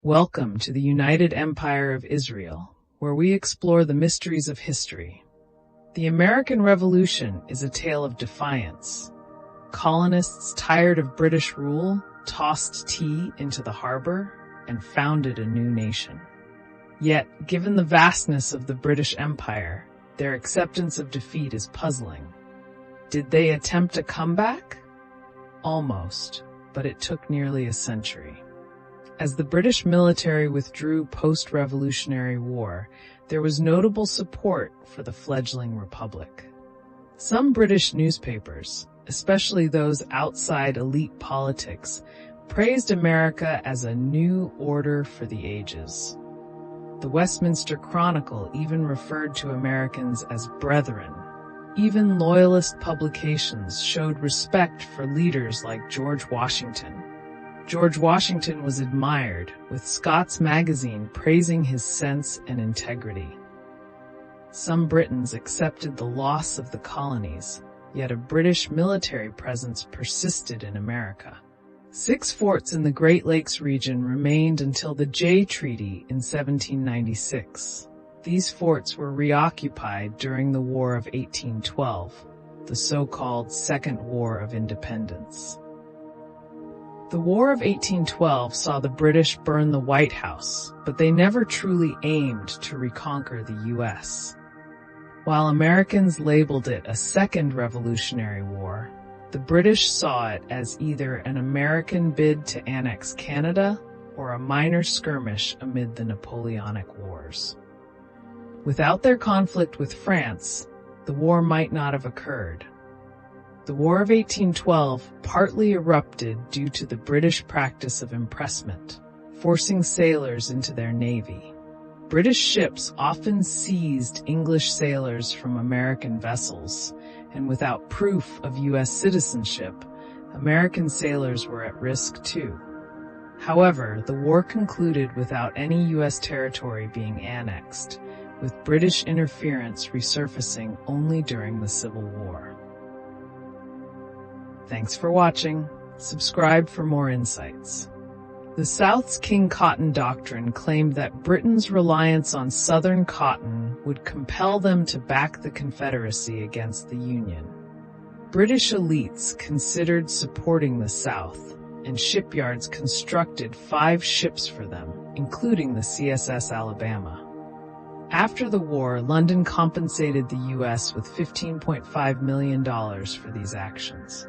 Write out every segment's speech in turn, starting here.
Welcome to the United Empire of Israel, where we explore the mysteries of history. The American Revolution is a tale of defiance. Colonists tired of British rule tossed tea into the harbor and founded a new nation. Yet, given the vastness of the British Empire, their acceptance of defeat is puzzling. Did they attempt a comeback? Almost, but it took nearly a century. As the British military withdrew post-Revolutionary War, there was notable support for the fledgling republic. Some British newspapers, especially those outside elite politics, praised America as a new order for the ages. The Westminster Chronicle even referred to Americans as brethren. Even loyalist publications showed respect for leaders like George Washington. George Washington was admired, with Scott's magazine praising his sense and integrity. Some Britons accepted the loss of the colonies, yet a British military presence persisted in America. 6 forts in the Great Lakes region remained until the Jay Treaty in 1796. These forts were reoccupied during the War of 1812, the so-called Second War of Independence. The War of 1812 saw the British burn the White House, but they never truly aimed to reconquer the U.S. While Americans labeled it a second Revolutionary War, the British saw it as either an American bid to annex Canada or a minor skirmish amid the Napoleonic Wars. Without their conflict with France, the war might not have occurred. The War of 1812 partly erupted due to the British practice of impressment, forcing sailors into their navy. British ships often seized English sailors from American vessels, and without proof of U.S. citizenship, American sailors were at risk too. However, the war concluded without any U.S. territory being annexed, with British interference resurfacing only during the Civil War. Thanks for watching. Subscribe for more insights. The South's King Cotton Doctrine claimed that Britain's reliance on Southern cotton would compel them to back the Confederacy against the Union. British elites considered supporting the South, and shipyards constructed 5 ships for them, including the CSS Alabama. After the war, London compensated the U.S. with $15.5 million for these actions.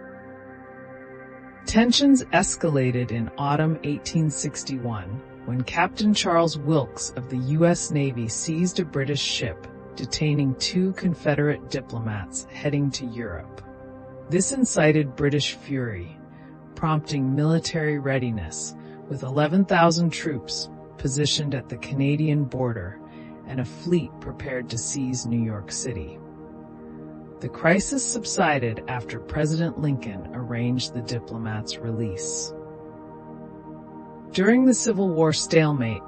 Tensions escalated in autumn 1861 when Captain Charles Wilkes of the U.S. Navy seized a British ship, detaining 2 Confederate diplomats heading to Europe. This incited British fury, prompting military readiness, with 11,000 troops positioned at the Canadian border and a fleet prepared to seize New York City. The crisis subsided after President Lincoln arranged the diplomats' release. During the Civil War stalemate,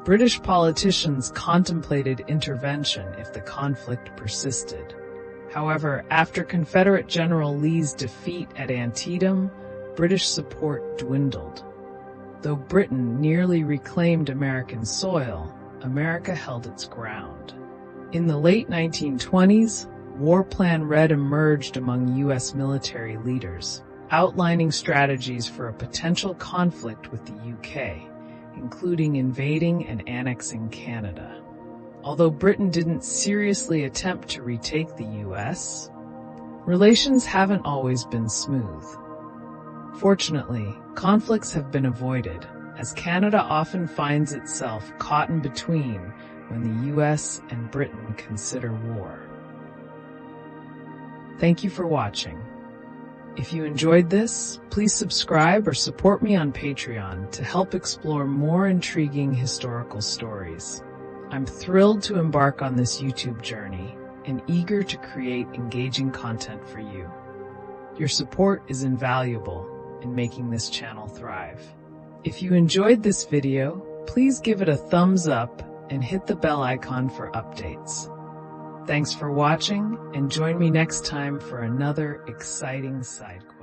British politicians contemplated intervention if the conflict persisted. However, after Confederate General Lee's defeat at Antietam, British support dwindled. Though Britain nearly reclaimed American soil, America held its ground. In the late 1920s, War Plan Red emerged among U.S. military leaders, outlining strategies for a potential conflict with the UK, including invading and annexing Canada. Although Britain didn't seriously attempt to retake the U.S., relations haven't always been smooth. Fortunately, conflicts have been avoided, as Canada often finds itself caught in between when the U.S. and Britain consider war. Thank you for watching. If you enjoyed this, please subscribe or support me on Patreon to help explore more intriguing historical stories. I'm thrilled to embark on this YouTube journey and eager to create engaging content for you. Your support is invaluable in making this channel thrive. If you enjoyed this video, please give it a thumbs up and hit the bell icon for updates. Thanks for watching, and join me next time for another exciting side quest.